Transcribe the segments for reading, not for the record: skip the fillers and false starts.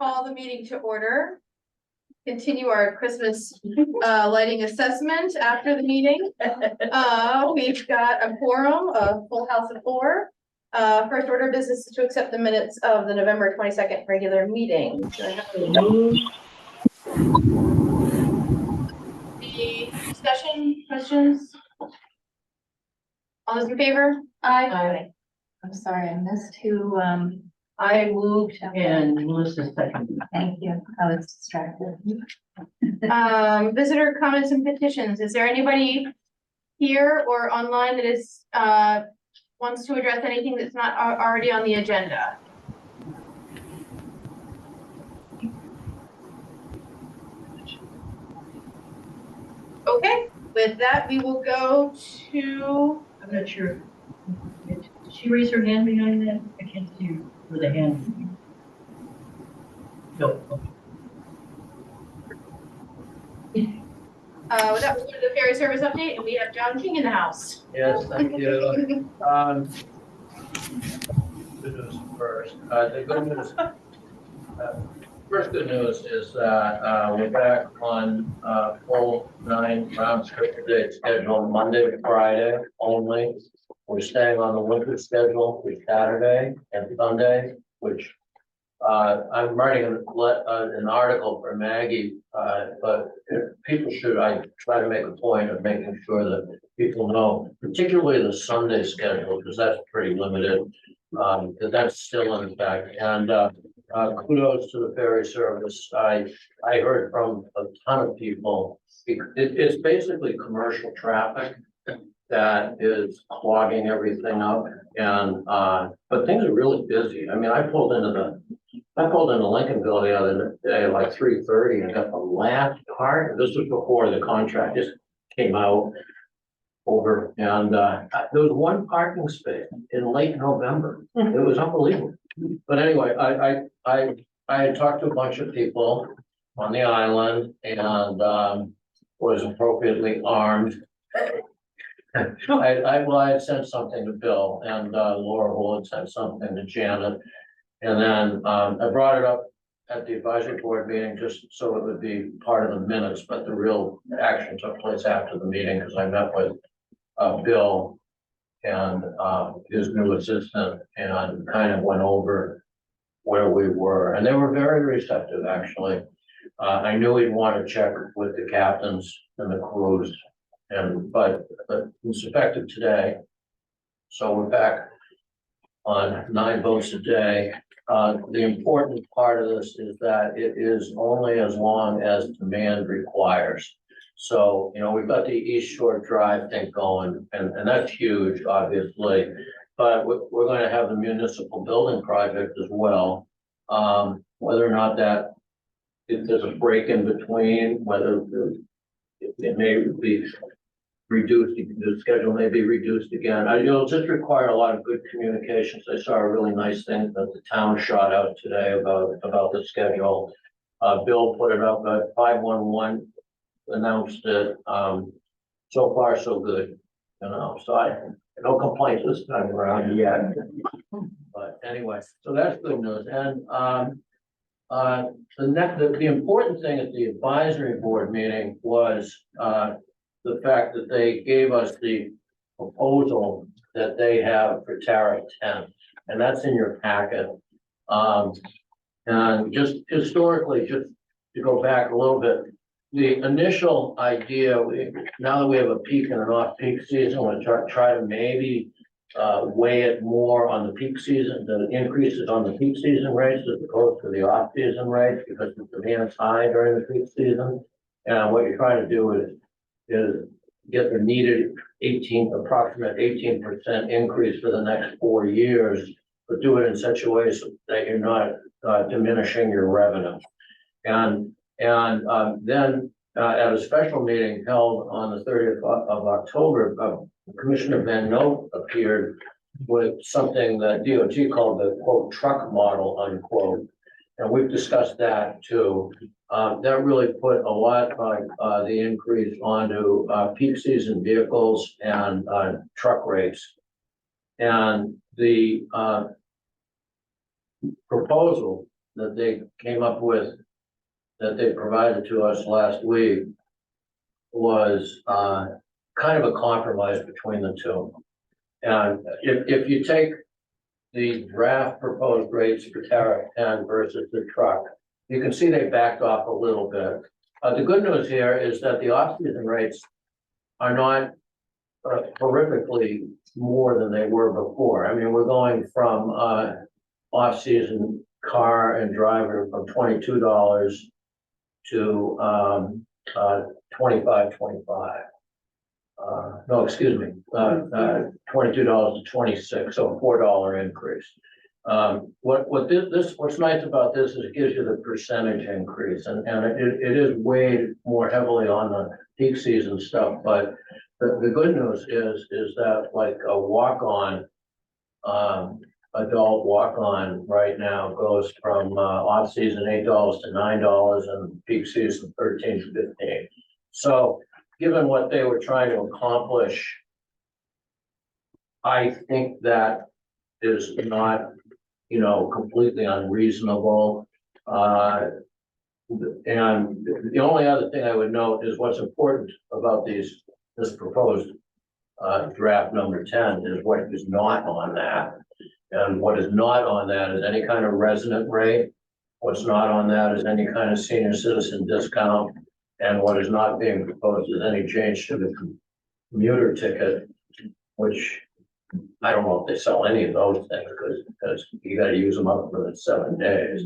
Call the meeting to order. Continue our Christmas lighting assessment after the meeting. We've got a quorum, a full house of four. First order of business is to accept the minutes of the November 22nd regular meeting. The discussion, questions? All those in favor? Aye. I'm sorry, I missed who, I moved and Melissa seconded. thank you, I was distracted. Visitor comments and petitions. Is there anybody here or online that is, wants to address anything that's not already on the agenda? Okay, with that, we will go to, I'm not sure. Did she raise her hand behind that? I can't see her with a hand. No. that was going to the ferry service update, and we have John King in the house. Yes, thank you. Good news first. The good news, first good news is that we're back on full 9 round trip date schedule, Monday to Friday only. We're staying on the winter schedule for Saturday and Sunday, which I'm writing an article for Maggie, but people should, I try to make a point of making sure that people know, particularly the Sunday schedule, because that's pretty limited, because that's still in effect. And kudos to the ferry service. I heard from a ton of people. It's basically commercial traffic that is clogging everything up, and but things are really busy. I mean, I pulled into Lincolnville the other day, like 3:30, and got the last car. This was before the contract just came out over, and there was one parking space in late November. It was unbelievable. But anyway, I had talked to a bunch of people on the island and was appropriately armed. I had sent something to Bill, and Laura Wood sent something to Janet. And then I brought it up at the advisory board meeting just so it would be part of the minutes, but the real action took place after the meeting because I met with Bill and his new assistant and kind of went over where we were. And they were very receptive, actually. I knew he'd want to check with the captains and the crews, but it's effective today. So we're back on 9 boats a day. The important part of this is that it is only as long as demand requires. So, you know, we've got the East Shore Drive thing going, and that's huge, obviously. But we're going to have the municipal building project as well. Whether or not that, if there's a break in between, whether it may be reduced, the schedule may be reduced again. It'll just require a lot of good communications. I saw a really nice thing that the town shot out today about the schedule. Bill put it up at 511, announced it. So far, so good, you know, so no complaints this time around yet. But anyway, so that's good news. And the important thing at the advisory board meeting was the fact that they gave us the proposal that they have for tariff 10, and that's in your packet. And just historically, just to go back a little bit, the initial idea, now that we have a peak and an off-peak season, we'll try to maybe weigh it more on the peak season, the increases on the peak season rates as opposed to the off-season rates, because the demand is high during the peak season. And what you're trying to do is get the needed approximate 18% increase for the next 4 years, but do it in such a way so that you're not diminishing your revenue. And then at a special meeting held on the 30th of October, Commissioner Van Note appeared with something that DOT called the quote truck model unquote. And we've discussed that too. That really put a lot of the increase onto peak season vehicles and truck rates. And the proposal that they came up with, that they provided to us last week, was kind of a compromise between the two. And if you take the draft proposed rates for tariff 10 versus the truck, you can see they backed off a little bit. The good news here is that the off-season rates are not horrifically more than they were before. I mean, we're going from off-season car and driver from $22 to $25.25. No, excuse me, $22 to $26, so a $4 increase. What's nice about this is it gives you the percentage increase, and it is weighed more heavily on the peak season stuff, but the good news is that like a walk-on, adult walk-on right now goes from off-season $8 to $9 and peak season $13 to $15. So given what they were trying to accomplish, I think that is not, completely unreasonable. And the only other thing I would note is what's important about this proposed draft number 10 is what is not on that. And what is not on that is any kind of resident rate. What's not on that is any kind of senior citizen discount. And what is not being proposed is any change to the commuter ticket, which I don't know if they sell any of those things because you got to use them up for the 7 days.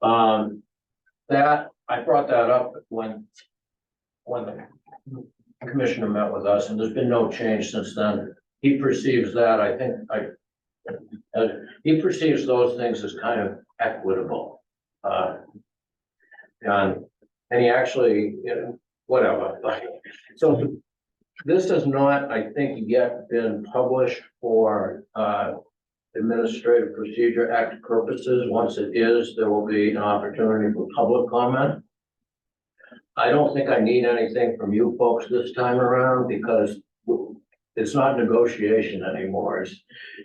That I brought that up when the commissioner met with us, and there's been no change since then. He perceives that, he perceives those things as kind of equitable. And he actually, whatever. So this has not, I think, yet been published for Administrative Procedure Act purposes. Once it is, there will be an opportunity for public comment. I don't think I need anything from you folks this time around because it's not negotiation anymore.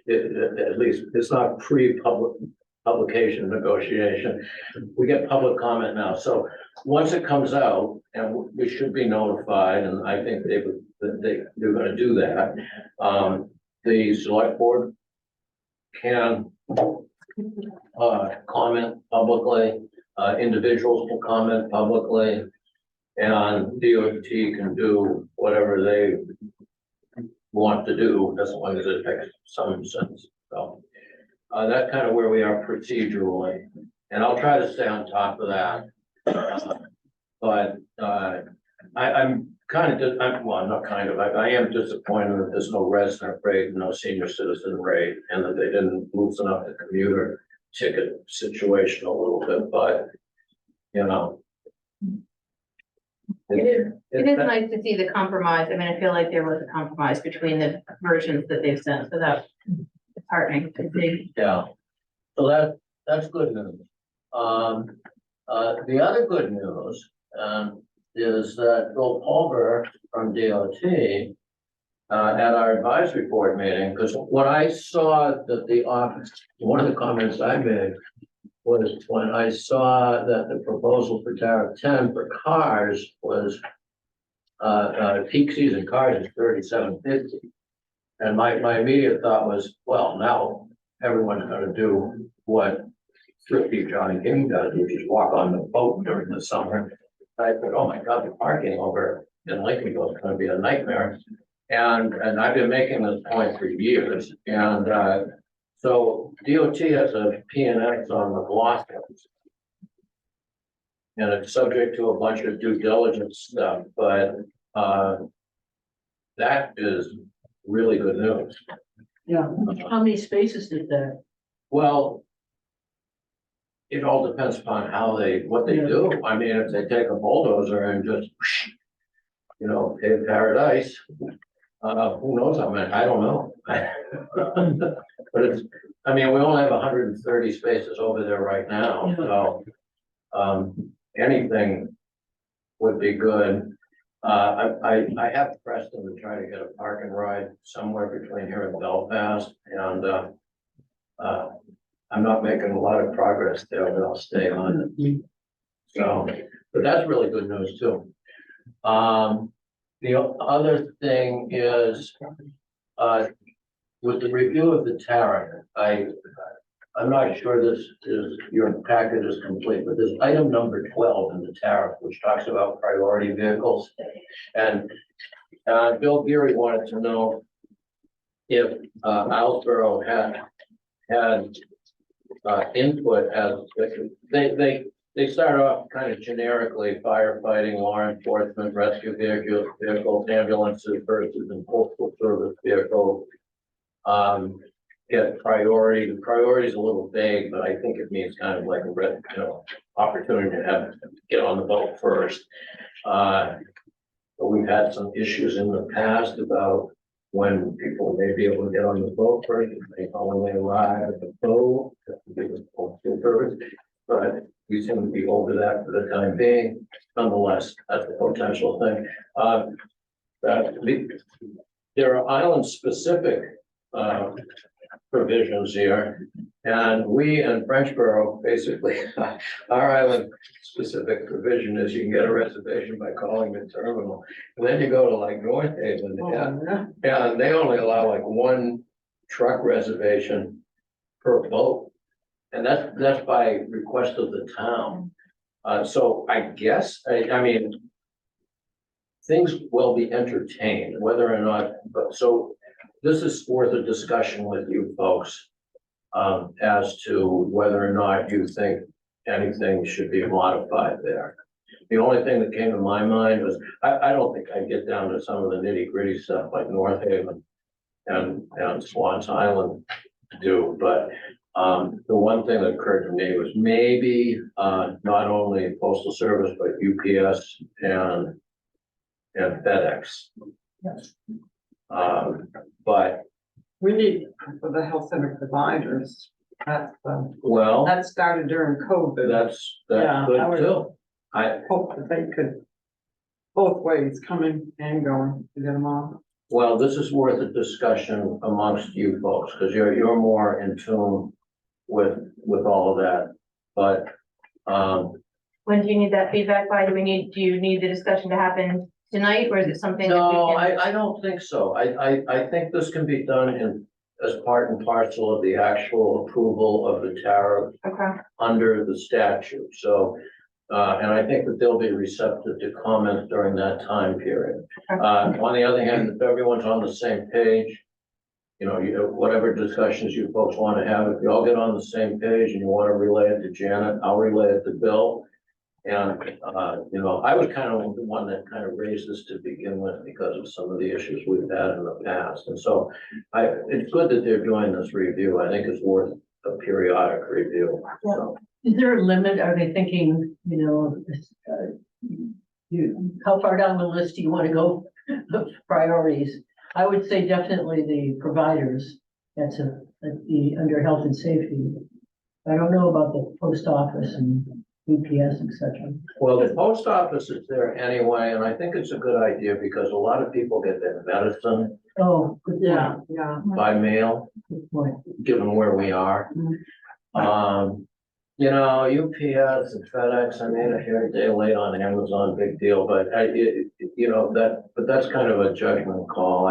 At least it's not pre-publication negotiation. We get public comment now. So once it comes out, and we should be notified, and I think they're going to do that. The select board can comment publicly. Individuals can comment publicly, and DOT can do whatever they want to do as long as it makes some sense. So that's kind of where we are procedurally, and I'll try to stay on top of that. But I'm kind of, well, not kind of, I am disappointed that there's no resident rate, no senior citizen rate, and that they didn't loosen up the commuter ticket situation a little bit, but, It is nice to see the compromise. I mean, I feel like there was a compromise between the versions that they've sent, so that's heartening to see. Yeah, so that's good news. The other good news, is that Bill Pulver from DOT, at our advisory board meeting, because when I saw that the office, one of the comments I made was when I saw that the proposal for tariff 10 for cars was, peak season cars is $37.50. And my immediate thought was, well, now everyone's gonna do what thrifty Johnny King does, which is walk on the boat during the summer. I thought, oh my God, the parking over in Lakeville is gonna be a nightmare. And I've been making this point for years. And so DOT has a PNX on the Blossoms. And it's subject to a bunch of due diligence stuff, but that is really good news. Yeah, how many spaces is that? Well, it all depends upon what they do. I mean, if they take a bulldozer and just, pave paradise, who knows how many, I don't know. But we only have 130 spaces over there right now, so anything would be good. I have pressed them to try to get a park and ride somewhere between here and Belfast, and I'm not making a lot of progress there, but I'll stay on it. So, but that's really good news too. The other thing is, with the review of the tariff, I'm not sure this is, your packet is complete, but there's item number 12 in the tariff, which talks about priority vehicles. And, Bill Geary wanted to know if, Islesboro had input as, they start off kind of generically, firefighting, law enforcement, rescue vehicles, ambulances versus and postal service vehicles. Get priority. The priority is a little vague, but I think it means kind of like a opportunity to have get on the boat first. But we've had some issues in the past about when people may be able to get on the boat first, when they arrive at the boat, but we seem to be over that for the time being. Nonetheless, that's a potential thing. There are island-specific provisions here, and we in Frenchboro, basically, our island-specific provision is you can get a reservation by calling the terminal. And then you go to like North Haven, and they only allow like one truck reservation per boat. And that's by request of the town. So I guess, I mean, things will be entertained, whether or not, but so this is worth a discussion with you folks as to whether or not you think anything should be modified there. The only thing that came to my mind was, I don't think I'd get down to some of the nitty gritty stuff like North Haven and Swans Island do, but the one thing that occurred to me was maybe not only Postal Service, but UPS and FedEx. Yes. But We need for the health center providers, well, that started during COVID. that's Yeah, good I would- too. I Hope that they could both ways, coming and going to get them on. Well, this is worth a discussion amongst you folks, because you're more in tune with all of that, but When do you need that feedback by? Do you need the discussion to happen tonight, or is it something? that we no, can- I don't think so. I think this can be done as part and parcel of the actual approval of the tariff Okay, under the statute, so and I think that they'll be receptive to comments during that time period. On the other hand, if everyone's on the same page, whatever discussions you folks want to have, if you all get on the same page and you want to relay it to Janet, I'll relay it to Bill. And, I was kind of the one that kind of raised this to begin with because of some of the issues we've had in the past. And so it's good that they're doing this review. I think it's worth a periodic review. So, Is there a limit? Are they thinking, how far down the list do you want to go of priorities? I would say definitely the providers, that's under health and safety. I don't know about the post office and UPS, et cetera. well, the post office is there anyway, and I think it's a good idea because a lot of people get their medicine Oh, good Yeah, point, yeah. by mail, good point. given where we are. UPS and FedEx, I mean, if you're a day late on Amazon, big deal, but but that's kind of a judgment call.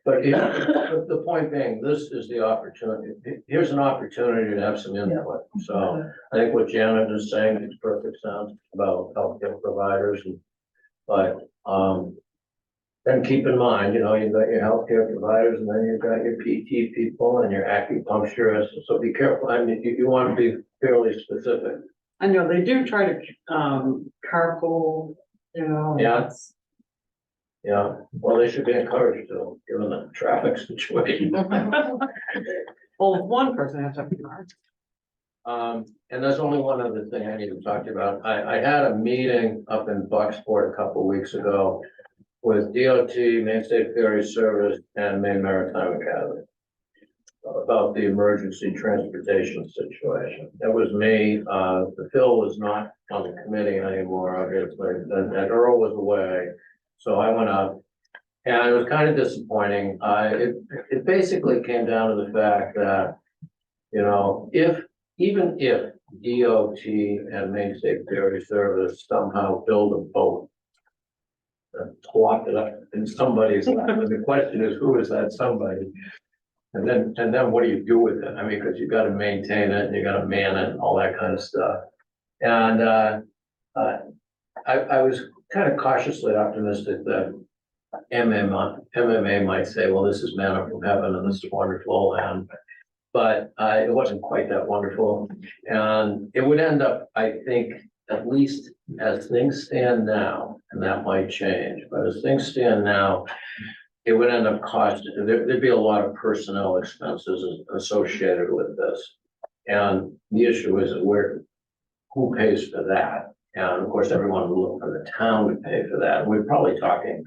But the point being, this is the opportunity. Here's an opportunity to have some input. So I think what Janet is saying makes perfect sense about healthcare providers but then keep in mind, you've got your healthcare providers and then you've got your PT people and your acupuncturists. So be careful. I mean, you want to be fairly specific. I know they do try to, carpool, Yeah. that's- Yeah, well, they should be encouraged to, given the traffic situation. Well, if one person has to have a car. And there's only one other thing I need to talk to you about. I had a meeting up in Bucksport a couple weeks ago with DOT, Maine State Ferry Service, and Maine Maritime Academy about the emergency transportation situation. It was me, Phil was not on the committee anymore, obviously, and Earl was away. So I went up, and it was kind of disappointing. It basically came down to the fact that, if even if DOT and Main State Ferry Service somehow build a boat. Plop it up in somebody's lap, and the question is, who is that somebody? And then what do you do with it? I mean, because you gotta maintain it, and you gotta man it, and all that kind of stuff. And, I was kind of cautiously optimistic that MMA might say, well, this is manna from heaven, and this is wonderful, and but it wasn't quite that wonderful. And it would end up, I think, at least as things stand now, and that might change, but as things stand now, it would end up costing, there'd be a lot of personnel expenses associated with this. And the issue is who pays for that? And of course, everyone would look for the town to pay for that. We're probably talking,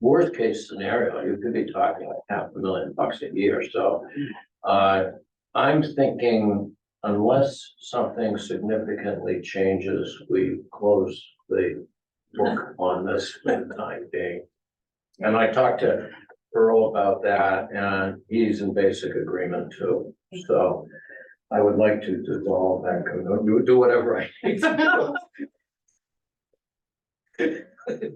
worst case scenario, you could be talking like $500,000 a year, so. I'm thinking unless something significantly changes, we close the book on this for the time being. And I talked to Earl about that, and he's in basic agreement too. So I would like to dissolve that, do whatever I need to do.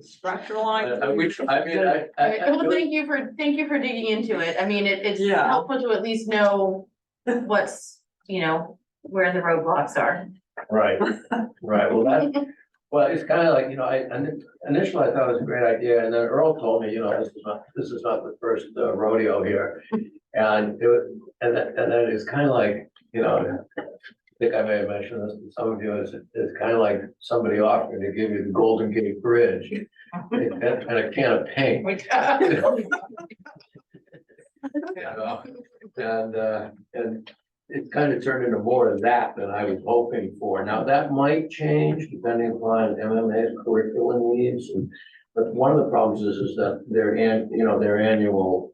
Structural. I mean, Well, thank you for digging into it. I mean, it's Yeah. helpful to at least know what's, where the roadblocks are. right, well, it's kind of like, initially I thought it was a great idea, and then Earl told me, this is not the first rodeo here. And it was, and then it's kind of like, I think I may have mentioned this to some of you, it's kind of like somebody offering to give you the Golden Gate Bridge and a can of paint. And it kind of turned into more of that than I was hoping for. Now, that might change depending upon MMA's curriculum needs. But one of the problems is that their annual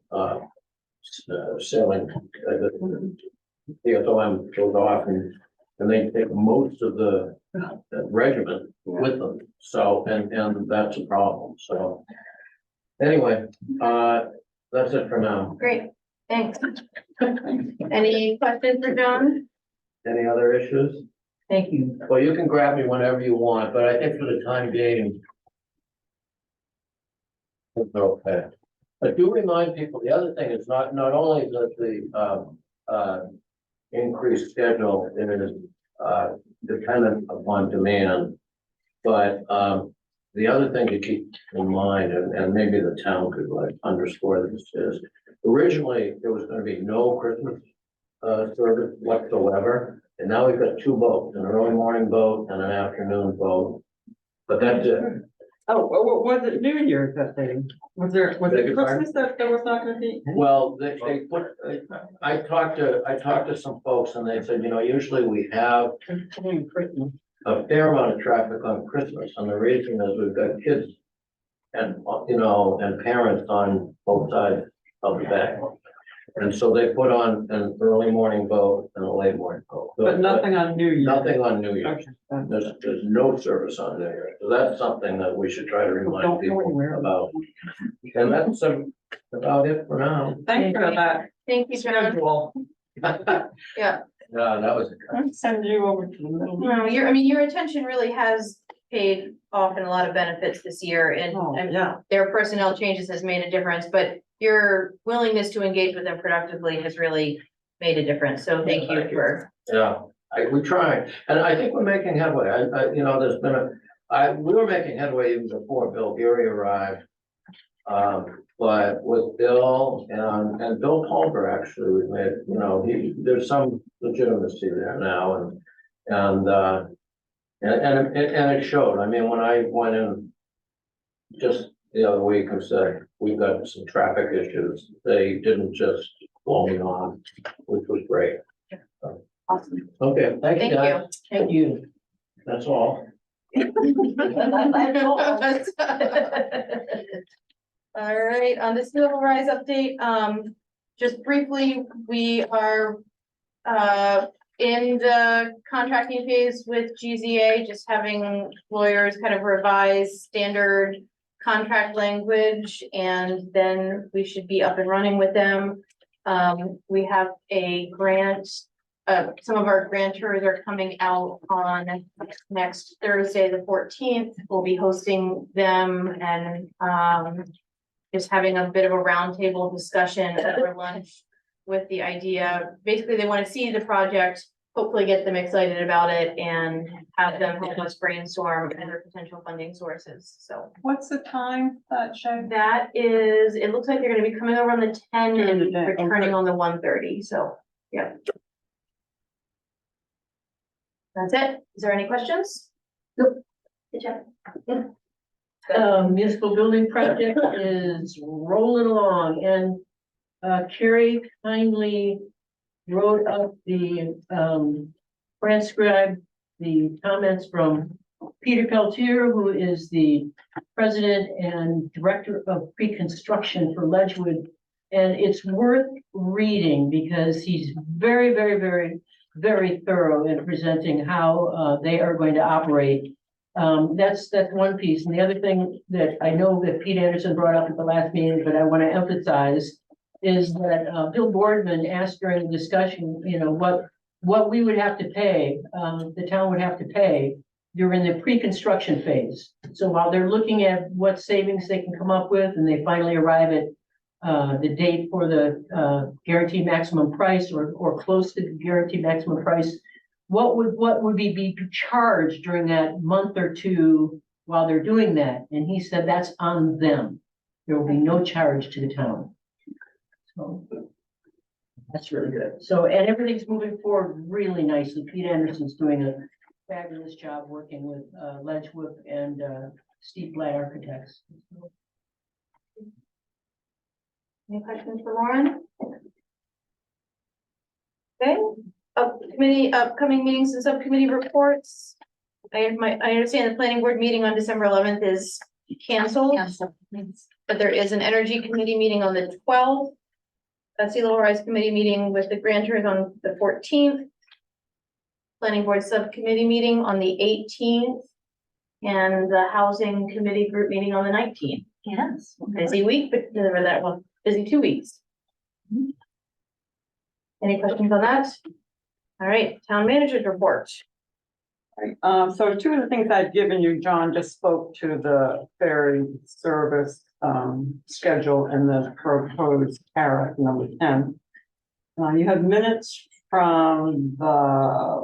sailing, the SOM goes off and they take most of the regiment with them. So, and that's a problem. So anyway, that's it for now. Great, thanks. Any questions for John? Any other issues? Thank you. Well, you can grab me whenever you want, but I think for the time being. It's okay. But do remind people, the other thing is not only that the increased schedule is dependent upon demand. But the other thing to keep in mind, and maybe the town could like underscore this, is originally there was gonna be no Christmas service whatsoever. And now we've got two boats, an early morning boat and an afternoon boat. But that's it. Oh, what was it New Year's that thing? Was it Beg your pardon? Christmas that there was not gonna be? Well, they put, I talked to some folks and they said, usually we have Christmas. a fair amount of traffic on Christmas, and the reason is we've got kids and, and parents on both sides of the bay. And so they put on an early morning boat and a late morning boat. But nothing on New Year. Nothing on New Year's. Okay. There's no service on New Year's. So that's something that we should try to remind Don't go people anywhere. about. And that's about it for now. Thanks for that. Thank you, John. Schedule. Yeah, Yeah, that was. Send you over to the middle. no, your attention really has paid off in a lot of benefits this year, and Oh, and yeah. their personnel changes has made a difference, but your willingness to engage with them productively has really made a difference, so thank you for. Yeah, we try, and I think we're making headway. There's been we were making headway even before Bill Geary arrived. But with Bill and Bill Palmer, actually, we've made, there's some legitimacy there now, and it showed. I mean, when I went in just the other week and said, we've got some traffic issues, they didn't just blow me on, which was great. Awesome. Okay, thank you, Thank guys. you. Thank you. That's all. All right, on the Sea Level Rise update, just briefly, we are in the contracting phase with GZA, just having lawyers kind of revise standard contract language, and then we should be up and running with them. We have a grant some of our grantors are coming out on next Thursday, the 14th. We'll be hosting them and, just having a bit of a roundtable discussion over lunch with the idea, basically they want to see the project, hopefully get them excited about it and have them help us brainstorm other potential funding sources, so. What's the time that show? That is, it looks like they're gonna be coming over on the 10 During the and day, returning okay. on the 1:30, so, yeah. That's it. Is there any questions? Nope. Good job. Municipal building project is rolling along and Carrie kindly wrote up the transcribed the comments from Peter Peltier, who is the president and director of pre-construction for Ledgewood. And it's worth reading because he's very, very, very, very thorough in presenting how they are going to operate. That's one piece. And the other thing that I know that Pete Anderson brought up at the last meeting, but I want to emphasize is that Bill Boardman asked during the discussion, you know, what we would have to pay, the town would have to pay during the pre-construction phase. So while they're looking at what savings they can come up with and they finally arrive at the date for the guaranteed maximum price or close to the guaranteed maximum price, what would be charged during that month or two while they're doing that? And he said that's on them. There will be no charge to the town. So that's really good. So, and everything's moving forward really nicely. Pete Anderson's doing a fabulous job working with Ledgewood and Steve Blatt Architects. Any questions for Lauren? Okay, upcoming meetings and subcommittee reports. I understand the planning board meeting on December 11th is canceled, but there is an energy committee meeting on the 12th. Sea Level Rise committee meeting with the grantors on the 14th. Planning board subcommittee meeting on the 18th. And the housing committee group meeting on the 19th. Yes. Busy week, but or that one, busy 2 weeks. Any questions on that? All right, town manager's report. So two of the things I've given you, John just spoke to the ferry service schedule and the proposed tariff number 10. You have minutes from the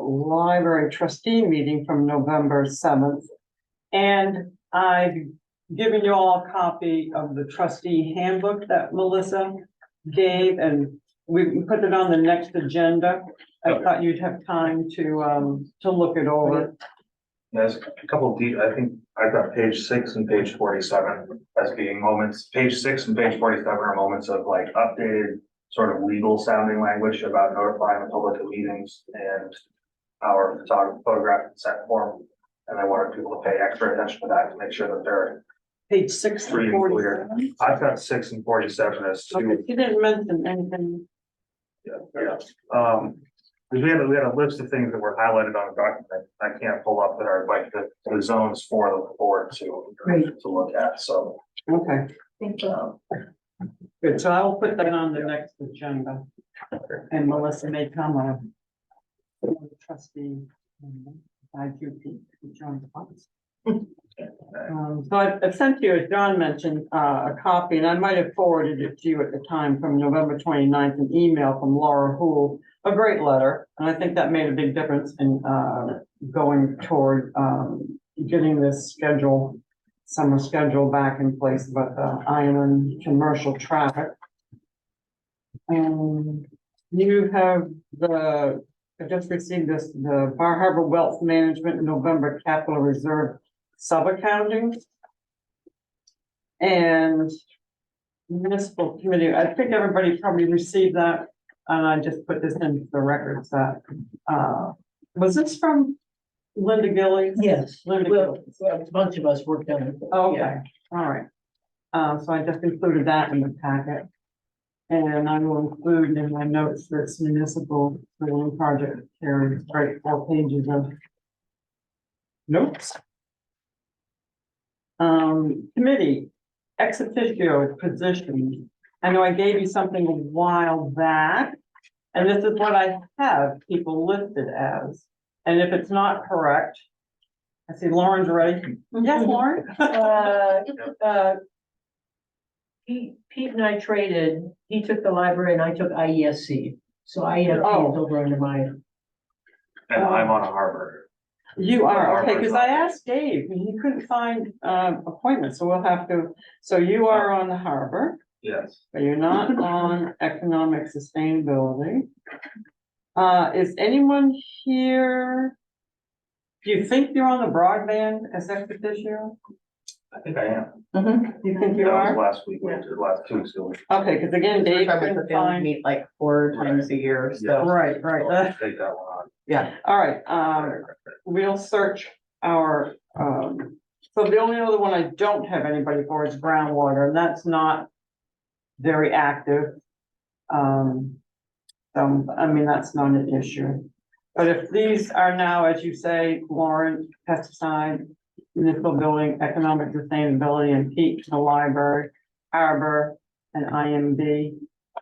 library trustee meeting from November 7th. And I've given you all a copy of the trustee handbook that Melissa gave, and we put it on the next agenda. I thought you'd have time to look it over. There's a couple of I think I've got page 6 and page 47 as being moments. Page 6 and page 47 are moments of like updated sort of legal sounding language about notifying the public of meetings and our photograph consent form. And I wanted people to pay extra attention to that to make sure that they're Page 6 free and and clear. 47. I've got 6 and 47 as Okay, two. you didn't mention anything. Because we had a list of things that were highlighted on the document. I can't pull up that are like the zones for the board to look at, so. Okay, Thank you. good. So I will put that on the next agenda. And Melissa may come on. Trustee. IQP, John Potts. So I've sent you, as John mentioned, a copy, and I might have forwarded it to you at the time from November 29th, an email from Laura Houle, a great letter, and I think that made a big difference in going toward getting this summer schedule back in place about the island commercial traffic. And you have I just received the Bar Harbor Wealth Management November Capital Reserve sub-accounting. And municipal committee, I think everybody probably received that, and I just put this into the records that, was this from Linda Gillies? Yes, Linda well, Gillies. a bunch of us worked on it. Oh, okay, all right. So I just included that in the packet. And I will include in my notes this municipal building project carries 4 pages of notes. Committee, ex officio position. I know I gave you something a while back. And this is what I have people listed as, and if it's not correct. I see Lauren's ready. Yes, Lauren? uh, Pete and I traded, he took the library and I took IESC. So IESC Oh. is over under my, And I'm on a harbor. You are, okay, because I asked Dave, and he couldn't find, appointments, so we'll have to, so you are on the harbor, Yes. but you're not on economic sustainability. Is anyone here? Do you think you're on the broadband as ex officio? I think I am. Do you think you That was are? last week, or last 2 weeks ago. Okay, because again, Dave Remember couldn't that they only find, meet like 4 times a year, so, right, I'll right, Take that one on. yeah. all right, we'll search our, so the only other one I don't have anybody for is groundwater, and that's not very active. I mean, that's not an issue. But if these are now, as you say, Lauren, pesticide, municipal building, economic sustainability, and Pete, the library, harbor, and IMB.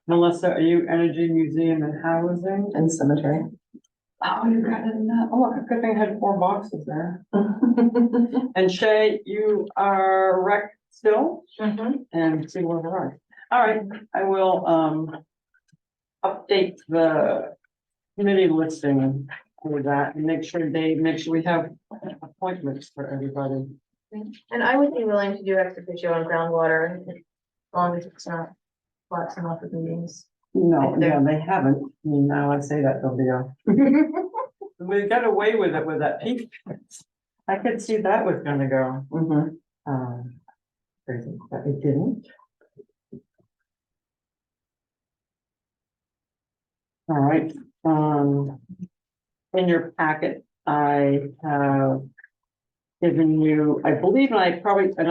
Melissa, are you energy, museum, and housing? And cemetery. Oh, you got it in that. Oh, look, good thing I had 4 boxes there. And Shay, you are rec still? And see where we're at. All right, I will, update the committee listing for that and make sure we have appointments for everybody. And I would be willing to do ex officio on groundwater, as long as it's not lots and lots of meetings. No, yeah, they haven't. I mean, now I say that, they'll be we got away with it with that peak. I could see that was gonna go. Crazy, but it didn't. All right, in your packet, I have given you, I believe, and I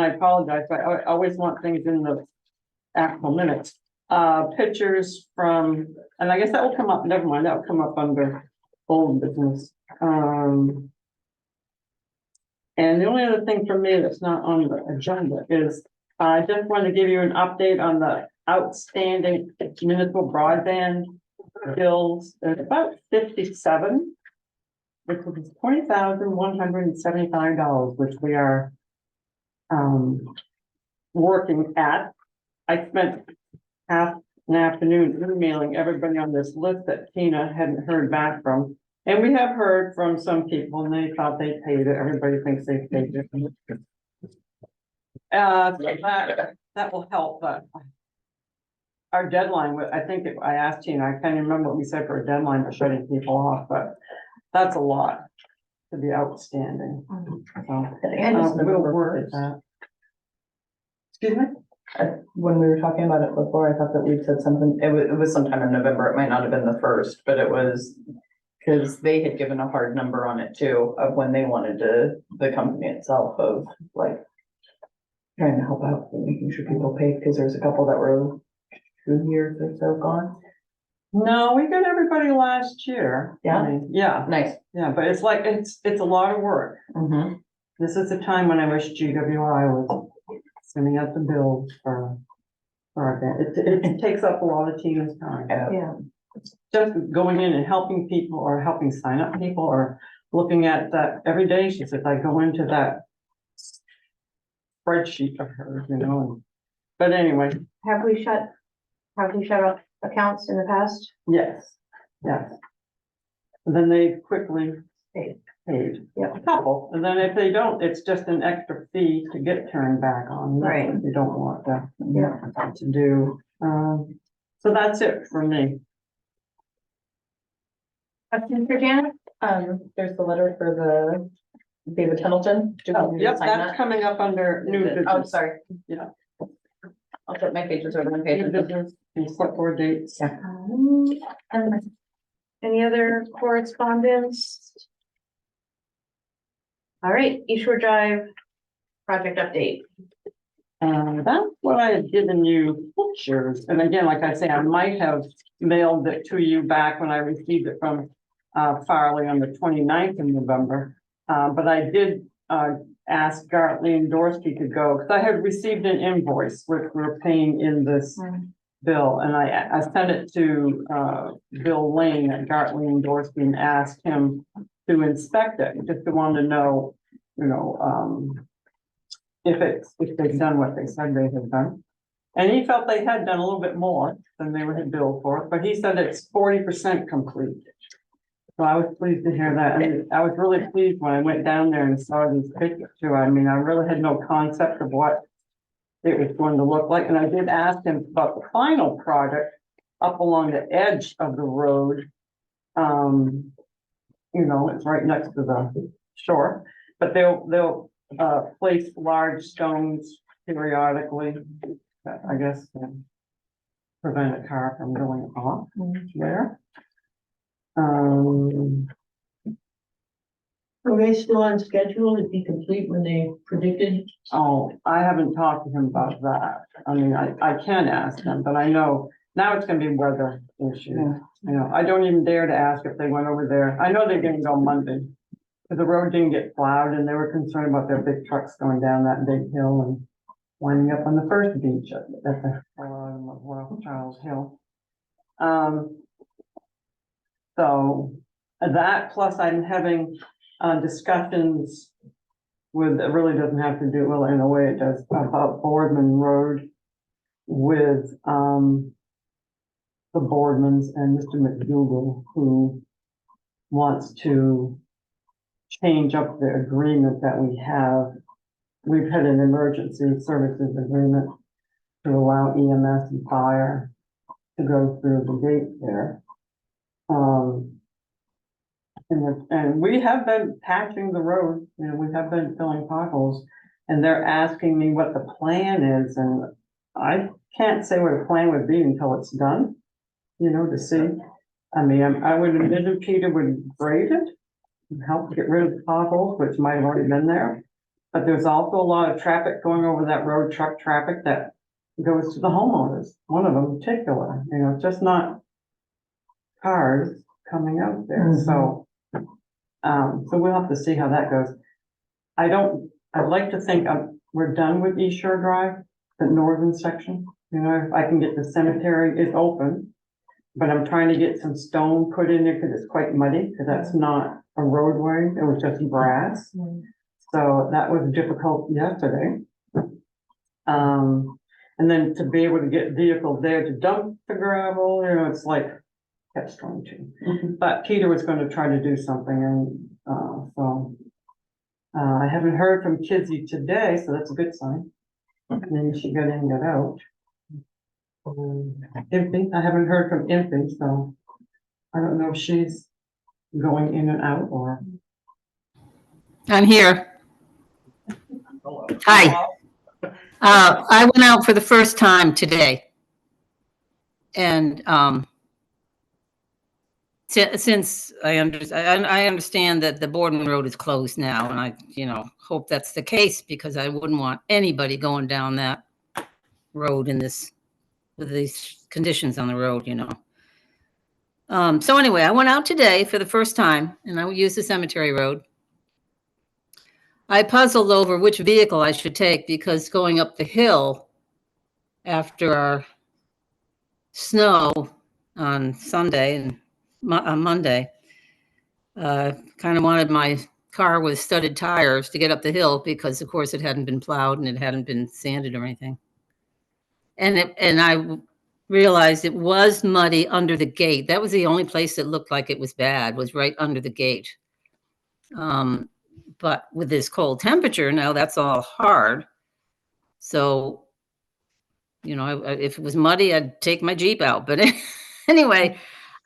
apologize, but I always want things in the actual minutes. Pictures from, and I guess that will come up, never mind, that will come up under old business. And the only other thing for me that's not on the agenda is, I just want to give you an update on the outstanding municipal broadband bills. There's about 57, which is $20,175, which we are working at. I spent half an afternoon emailing everybody on this list that Tina hadn't heard back from. And we have heard from some people and they thought they paid it. Everybody thinks they paid it. So that will help, but our deadline, I think I asked Tina, I can't remember what we said for a deadline for shutting people off, but that's a lot to be outstanding. So, we'll work at that. Excuse me? When we were talking about it before, I thought that we'd said something, it was sometime in November, it might not have been the 1st, but it was. Cause they had given a hard number on it too, of when they wanted the company itself of like. Trying to help out, and making sure people paid, cause there's a couple that were 2 years or so gone. No, we got everybody last year. Yeah? I mean, yeah, Nice. yeah, but it's like, it's a lot of work. This is the time when I wish GWI was sending out the bills for our event. It takes up a lot of Tina's time. Yeah. Just going in and helping people or helping sign up people or looking at that every day. She says, I go into that spreadsheet of hers, you know, but anyway, Have we shut off accounts in the past? yes. And then they quickly paid, Yeah. a couple, and then if they don't, it's just an extra fee to get turned back on. That's Right. what you don't want to. Yeah. To do, so that's it for me. Questions for Janet? There's the letter for the David Pendleton. Do we need to Yep, sign that's that? coming up under new Oh, business. sorry. Yeah. I'll put my pages over my New pages. business, and select board dates. Any other correspondence? All right, East Shore Drive project update. That's what I had given you pictures, and again, like I say, I might have mailed it to you back when I received it from Farley on the 29th of November. But I did ask Gartley and Dorsey to go, because I had received an invoice which we're paying in this bill, and I sent it to, Bill Lane at Gartley and Dorsey and asked him to inspect it, just to want to know, you know, if they've done what they said they had done. And he felt they had done a little bit more than they were billed for, but he said it's 40% complete. So I was pleased to hear that, and I was really pleased when I went down there and saw these pictures too. I mean, I really had no concept of what it was going to look like, and I did ask him about the final product up along the edge of the road. You know, it's right next to the shore, but they'll place large stones periodically, I guess, to prevent a car from going off there. Are they still on schedule to be complete when they predicted? Oh, I haven't talked to him about that. I mean, I can ask him, but I know now it's gonna be weather issue. Yeah. You know, I don't even dare to ask if they went over there. I know they're gonna go Monday. Cause the road didn't get plowed and they were concerned about their big trucks going down that big hill and winding up on the first beach at the Royal Charles Hill. So that plus I'm having discussions with, it really doesn't have to do, well, in a way it does, about Boardman Road with the Boardmans and Mr. McDougal, who wants to change up the agreement that we have. We've had an emergency services agreement to allow EMS and fire to go through the gate there. And we have been patching the road, you know, we have been filling potholes, and they're asking me what the plan is, and I can't say what a plan would be until it's done, you know, to see. I mean, I would envision Peter would grade it and help get rid of the potholes, which might have already been there. But there's also a lot of traffic going over that road, truck traffic that goes to the homeowners, one of them in particular, you know, just not cars coming out there, so. So we'll have to see how that goes. I'd like to think we're done with East Shore Drive, the northern section. You know, if I can get the cemetery, it's open. But I'm trying to get some stone put in there because it's quite muddy, because that's not a roadway, it was just grass. So that was difficult yesterday. And then to be able to get vehicles there to dump the gravel, you know, it's like catch-22. But Peter was going to try to do something, and I haven't heard from Kizzy today, so that's a good sign. Maybe she got in and got out. Impy, I haven't heard from Impy, so I don't know if she's going in and out or. I'm here. Hi. I went out for the first time today. And since I understand that the Boardman Road is closed now, and I, you know, hope that's the case, because I wouldn't want anybody going down that road in this, with these conditions on the road, you know. So anyway, I went out today for the first time, and I used the cemetery road. I puzzled over which vehicle I should take, because going up the hill after our snow on Sunday and on Monday, kind of wanted my car with studded tires to get up the hill, because of course it hadn't been plowed and it hadn't been sanded or anything. And I realized it was muddy under the gate. That was the only place that looked like it was bad, was right under the gate. But with this cold temperature now, that's all hard. So, you know, if it was muddy, I'd take my Jeep out. But anyway,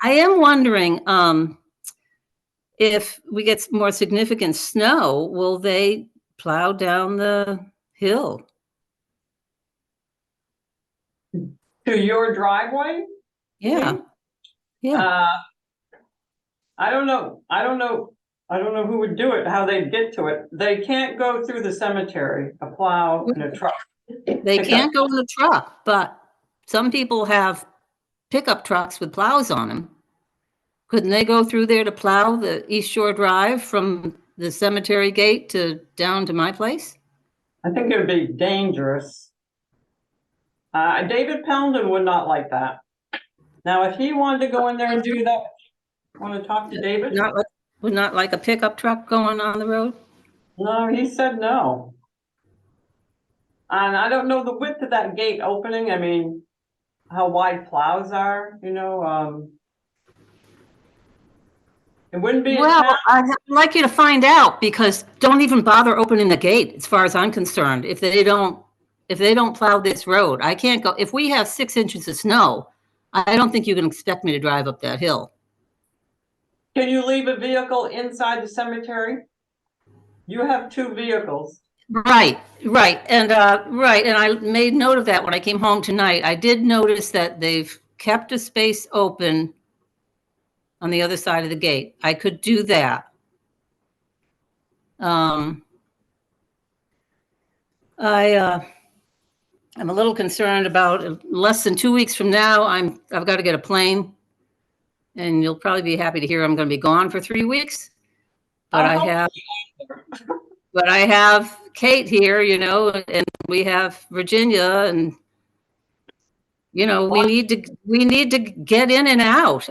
I am wondering if we get more significant snow, will they plow down the hill? To your driveway? Yeah. Yeah. I don't know who would do it, how they'd get to it. They can't go through the cemetery, a plow and a truck. They can't go in the truck, but some people have pickup trucks with plows on them. Couldn't they go through there to plow the East Shore Drive from the cemetery gate to down to my place? I think it would be dangerous. David Poundon would not like that. Now, if he wanted to go in there and do that, want to talk to David? Would not like a pickup truck going on the road? No, he said no. And I don't know the width of that gate opening, I mean, how wide plows are, you know, it wouldn't be. a Well, challenge. I'd like you to find out, because don't even bother opening the gate, as far as I'm concerned, if they don't plow this road. I can't go, if we have 6 inches of snow, I don't think you can expect me to drive up that hill. Can you leave a vehicle inside the cemetery? You have 2 vehicles. Right, and I made note of that when I came home tonight. I did notice that they've kept a space open on the other side of the gate. I could do that. I'm a little concerned about less than 2 weeks from now, I've got to get a plane. And you'll probably be happy to hear I'm going to be gone for 3 weeks. But I have Kate here, you know, and we have Virginia, and you know, we need to get in and out.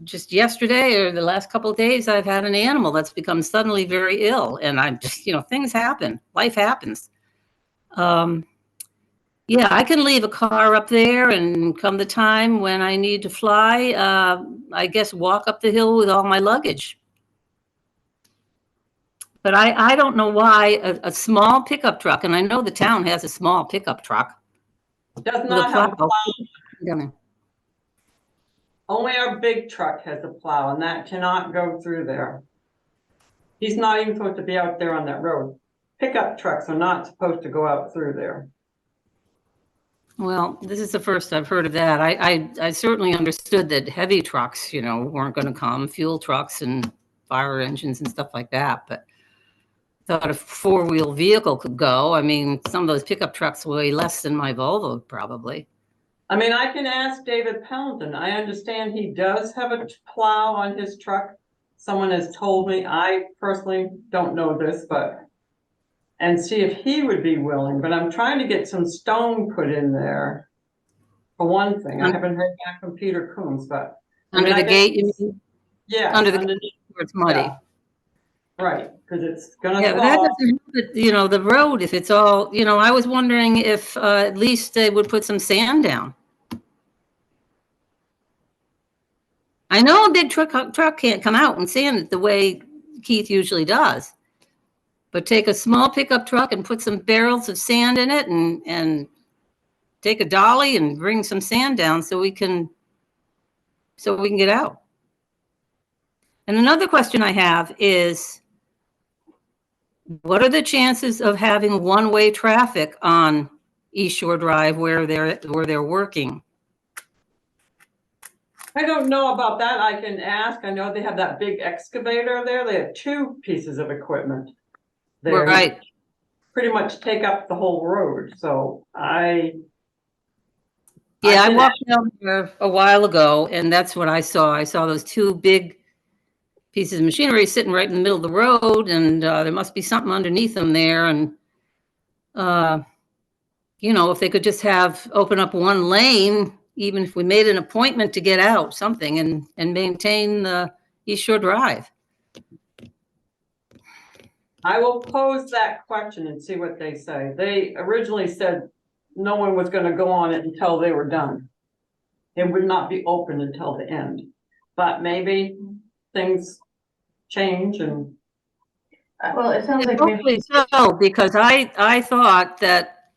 Just yesterday or the last couple of days, I've had an animal that's become suddenly very ill, and I'm just, you know, things happen, life happens. Yeah, I can leave a car up there, and come the time when I need to fly, I guess walk up the hill with all my luggage. But I don't know why a small pickup truck, and I know the town has a small pickup truck. Does with a not have a plow. plow. Only our big truck has a plow, and that cannot go through there. He's not even supposed to be out there on that road. Pickup trucks are not supposed to go out through there. Well, this is the first I've heard of that. I certainly understood that heavy trucks, you know, weren't going to come, fuel trucks and fire engines and stuff like that. But I thought a 4-wheel vehicle could go. I mean, some of those pickup trucks weigh less than my Volvo, probably. I mean, I can ask David Poundon. I understand he does have a plow on his truck. Someone has told me, I personally don't know this, but, and see if he would be willing, but I'm trying to get some stone put in there. For one thing, I haven't heard back from Peter Coombs, but. Under the gate, you mean? Yeah. Under the gate where it's muddy. Yeah. Right, because it's gonna Yeah, but that fall. doesn't, you know, the road, if it's all, you know, I was wondering if at least they would put some sand down. I know a big truck can't come out and sand it the way Keith usually does. But take a small pickup truck and put some barrels of sand in it, and take a dolly and bring some sand down so we can get out. And another question I have is, what are the chances of having one-way traffic on East Shore Drive where they're working? I don't know about that. I can ask. I know they have that big excavator there. They have 2 pieces of equipment there. Right. Pretty much take up the whole road. So I Yeah, I can walked down there a while ago, and that's what I saw. I saw those 2 big pieces of machinery sitting right in the middle of the road, and there must be something underneath them there. And, you know, if they could just open up one lane, even if we made an appointment to get out, something, and maintain the East Shore Drive. I will pose that question and see what they say. They originally said no one was going to go on it until they were done. It would not be open until the end. But maybe things change and. Well, it sounds like maybe, Hopefully so, because I thought that,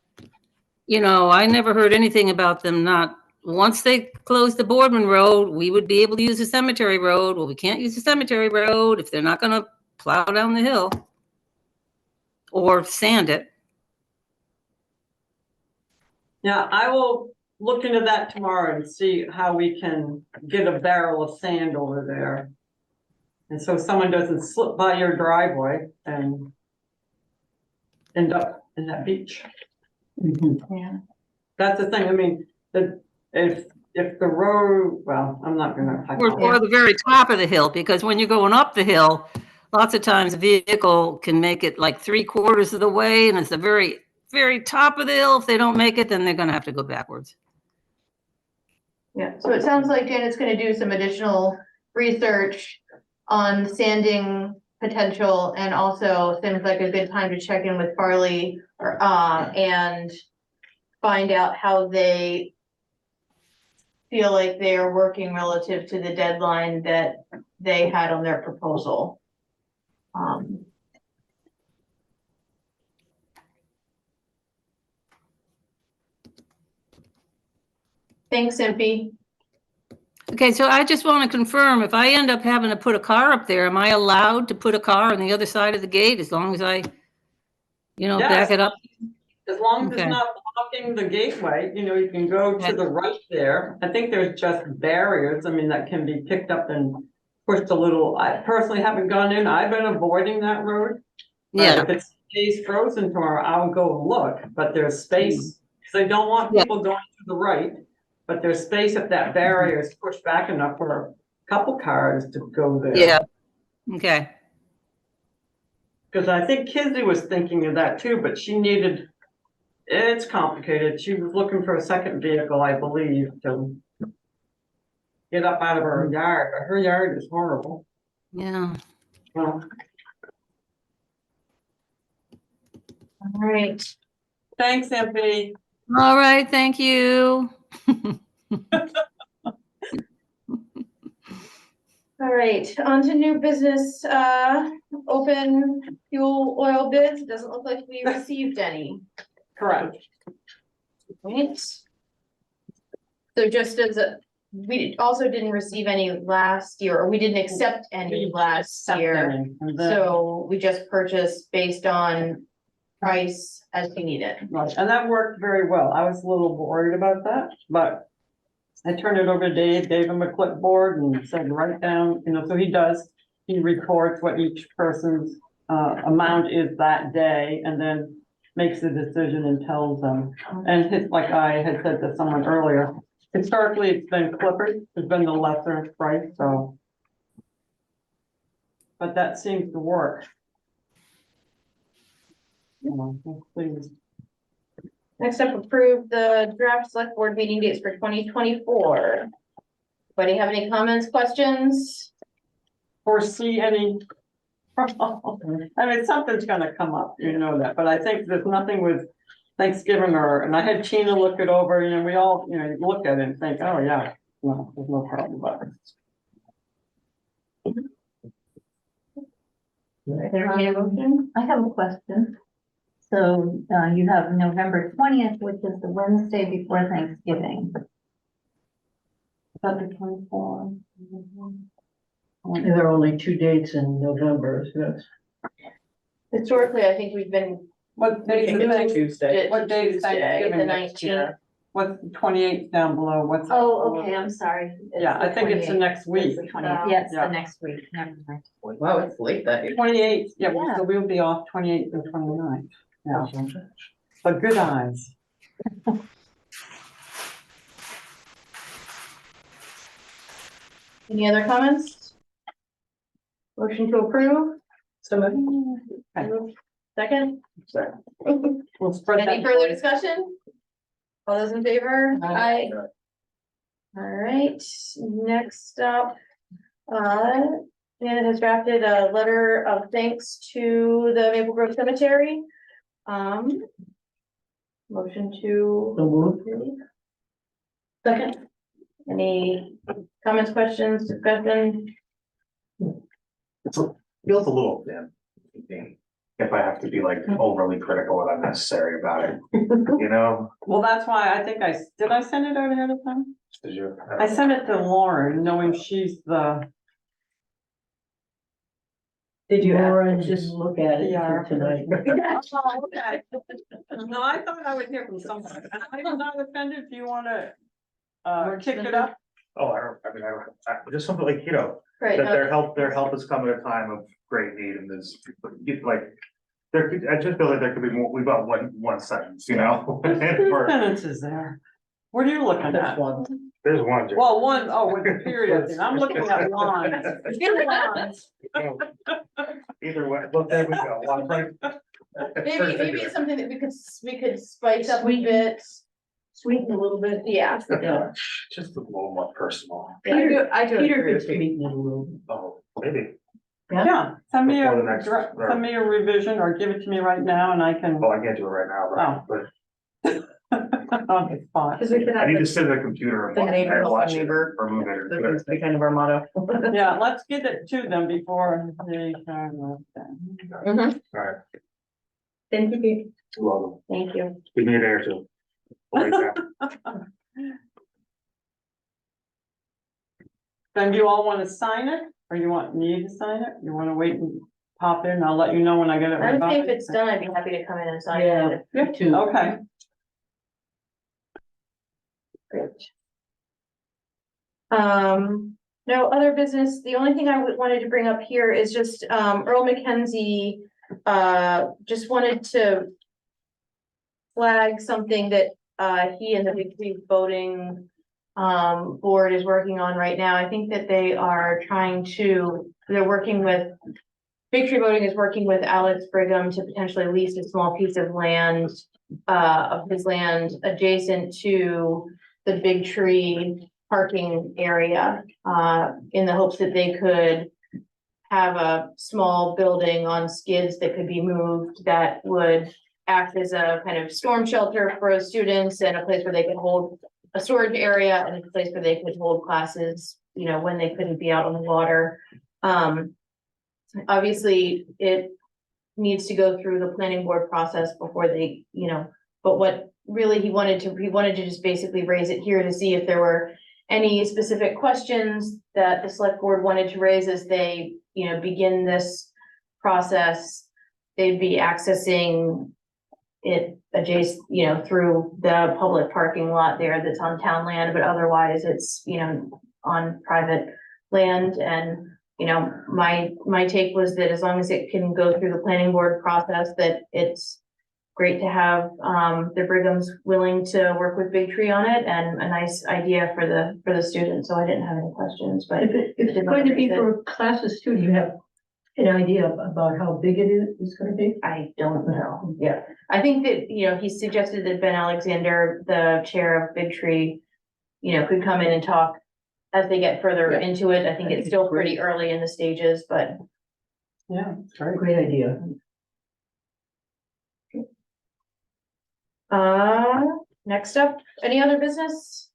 you know, I never heard anything about them not, once they closed the Boardman Road, we would be able to use the cemetery road. Well, we can't use the cemetery road if they're not going to plow down the hill or sand it. Yeah, I will look into that tomorrow and see how we can get a barrel of sand over there. And so someone doesn't slip by your driveway and end up in that beach. yeah. That's the thing. I mean, if the road, well, I'm not gonna. Or the very top of the hill, because when you're going up the hill, lots of times a vehicle can make it like 3/4 of the way, and it's a very very top of the hill. If they don't make it, then they're gonna have to go backwards. Yeah, so it sounds like Janet's gonna do some additional research on sanding potential, and also seems like a good time to check in with Farley, and find out how they feel like they are working relative to the deadline that they had on their proposal. Thanks, Impy. Okay, so I just want to confirm, if I end up having to put a car up there, am I allowed to put a car on the other side of the gate as long as I, back Yes. it up? As long as it's Okay. not blocking the gateway, you can go to the right there. I think there's just barriers, that can be picked up and pushed a little. I personally haven't gone in. I've been avoiding that road. But Yeah, if it stays frozen tomorrow, I'll go and look, but there's space. So I don't want Yeah. people going to the right, but there's space if that barrier is pushed back enough for a couple cars to go there. yeah. Okay, Cause I think Kizzy was thinking of that too, but it's complicated. She was looking for a second vehicle, I believe, to get up out of her yard, but her yard is horrible. yeah. Well, All right. thanks, MP. All right, thank you. All right, on to new business, open fuel oil bids. Doesn't look like we received any. Correct. Right. So just as we also didn't receive any last year, or we didn't accept any last year. And then- So we just purchased based on price as we need it. Right, and that worked very well. I was a little worried about that, but I turned it over to Dave, gave him a clipboard and said, write down, so he records what each person's amount is that day and then makes a decision and tells them. And like I had said to someone earlier, historically, it's been Clifford, has been the lesser price, so. But that seems to work. Please. Next up, approve the draft select board meeting dates for 2024. Anybody have any comments, questions? Foresee any? Something's gonna come up, that, but I think there's nothing with Thanksgiving and I had Tina look it over, we all, you look at it and think, oh, yeah, no, there's no problem about it. I have a question. So, you have November 20th, which is the Wednesday before Thanksgiving. About the 24. There are only 2 dates in November, so that's. Historically, I think we've been. What day is it? Tuesday. What day is Tuesday, Thanksgiving the next 19th. year? What's the 28th down below? What's? Oh, okay, I'm sorry. It's Yeah, I the think it's the 28th. next week. It's the 20th. Yeah, it's Yeah. the next week. Never mind. Wow, it's late that year. 28th, yeah, Yeah. so we'll be off 28th and 29th. Yeah, but good eyes. Any other comments? Motion to approve? Second? We'll spread Any that. further discussion? All those in favor? Aye. All right, next up, Janet has drafted a letter of thanks to the Maple Grove Cemetery. Motion to. So moved. Second. Any comments, questions, discussion? Feels a little thin. If I have to be like overly critical and unnecessary about it, Well, that's why I think did I send it out ahead of time? Did you? I sent it to Lauren, knowing she's the. Did you just look at it Yeah. tonight? Oh, okay. No, I thought I would hear from somebody. I'm not offended if you wanna, kick it up. Oh, I just something like, Right, that no, their help has come at a time of great need and there's, like, I just feel like there could be more, we've got one sentence, Two Or- sentences there. What are you looking That's at? one. There's one. Jim. Well, with the period, I'm looking at lines. Two lines. Either way, look, there we go, one right, maybe it's something that we could spice up a bit. Sweeten a little bit. Yeah. Yeah. Just a little more personal. I do Peter agree could with you. sweeten it a little bit. Oh, maybe. Yeah, send me Before the next- send me a revision or give it to me right now and I can, Well, I can't do it right now, but on the spot. Cause we could I have need to the sit at the computer and the neighbor help watch the it neighbor. or move it. or that do it. seems to be kind of our motto. Yeah, let's get it to them before they. Mhm. All right, Thank you, Pete. you're welcome. Thank you. Give me a day or two. Right now. Then do you all want to sign it or you want me to sign it? You want to wait and pop in? I'll let you know when I get it. I would say if revised. it's done, I'd be happy to come in and sign Yeah, it. me too. Okay, Great. No other business. The only thing I wanted to bring up here is just, Earl McKenzie, just wanted to flag something that, he and the Big Three voting, board is working on right now. I think that they're working with, Big Tree Voting is working with Alex Brigham to potentially lease a small piece of land, of his land adjacent to the Big Tree parking area, in the hopes that they could have a small building on skids that could be moved that would act as a kind of storm shelter for students and a place where they could hold a storage area and a place where they could hold classes, you know, when they couldn't be out on the water. Obviously, it needs to go through the planning board process before they, you know, but what really he wanted to just basically raise it here to see if there were any specific questions that the select board wanted to raise as they, you know, begin this process. They'd be accessing it adjacent, you know, through the public parking lot there that's on town land, but otherwise it's, you know, on private land. And, you know, my take was that as long as it can go through the planning board process, that it's great to have, the Brighams willing to work with Big Tree on it, and a nice idea for the students, so I didn't have any questions, but. If it's going to be for classes too, do you have an idea about how big it is gonna be? I don't know, yeah, I think that, you know, he suggested that Ben Alexander, the chair of Big Tree, you know, could come in and talk as they get further Yeah. into it. I think I it's think still it's great. pretty early in the stages, but. yeah, it's great. Great idea. Next up, any other business?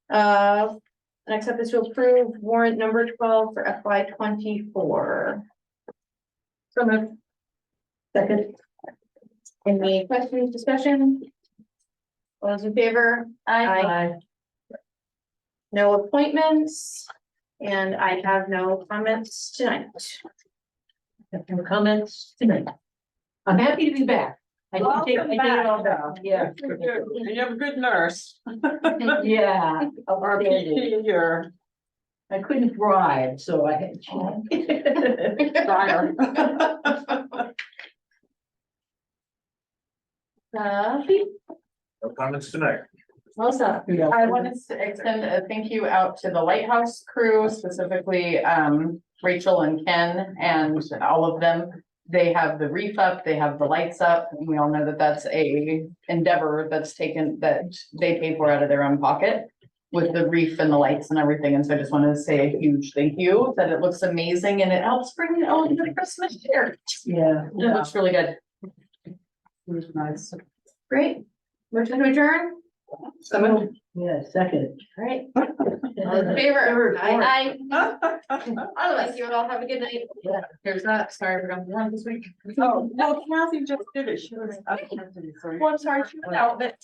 Next up is to approve warrant number 12 for FY 24. So moved. Second. Any questions, discussion? All those in favor? Aye. No appointments, and I have no comments tonight. Have no comments tonight. I'm happy to be back. I did it all back. Yeah. And you have a good nurse. Yeah. Or updated. PT or I couldn't drive, so I had. driver. No comments tonight. Melissa. I wanted to extend a thank you out to the Lighthouse crew, specifically, Rachel and Ken and all of them. They have the reef up, they have the lights up, and we all know that that's a endeavor that's taken, that they pay for out of their own pocket with the reef and the lights and everything. And so I just wanted to say a huge thank you, that it looks amazing and it helps bring it all to the Christmas cheer. Yeah. It looks really good. It was nice. Great. Motion to adjourn? Yeah, second. Great. All in favor? Aye. Otherwise, you would all have a good night. Yeah, here's that. Sorry for going one this week. Oh, no, Kathy just did it. She was. Well, I'm sorry, she was out, but.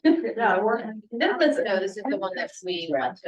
Yeah, we're. No, this is the one that we went to.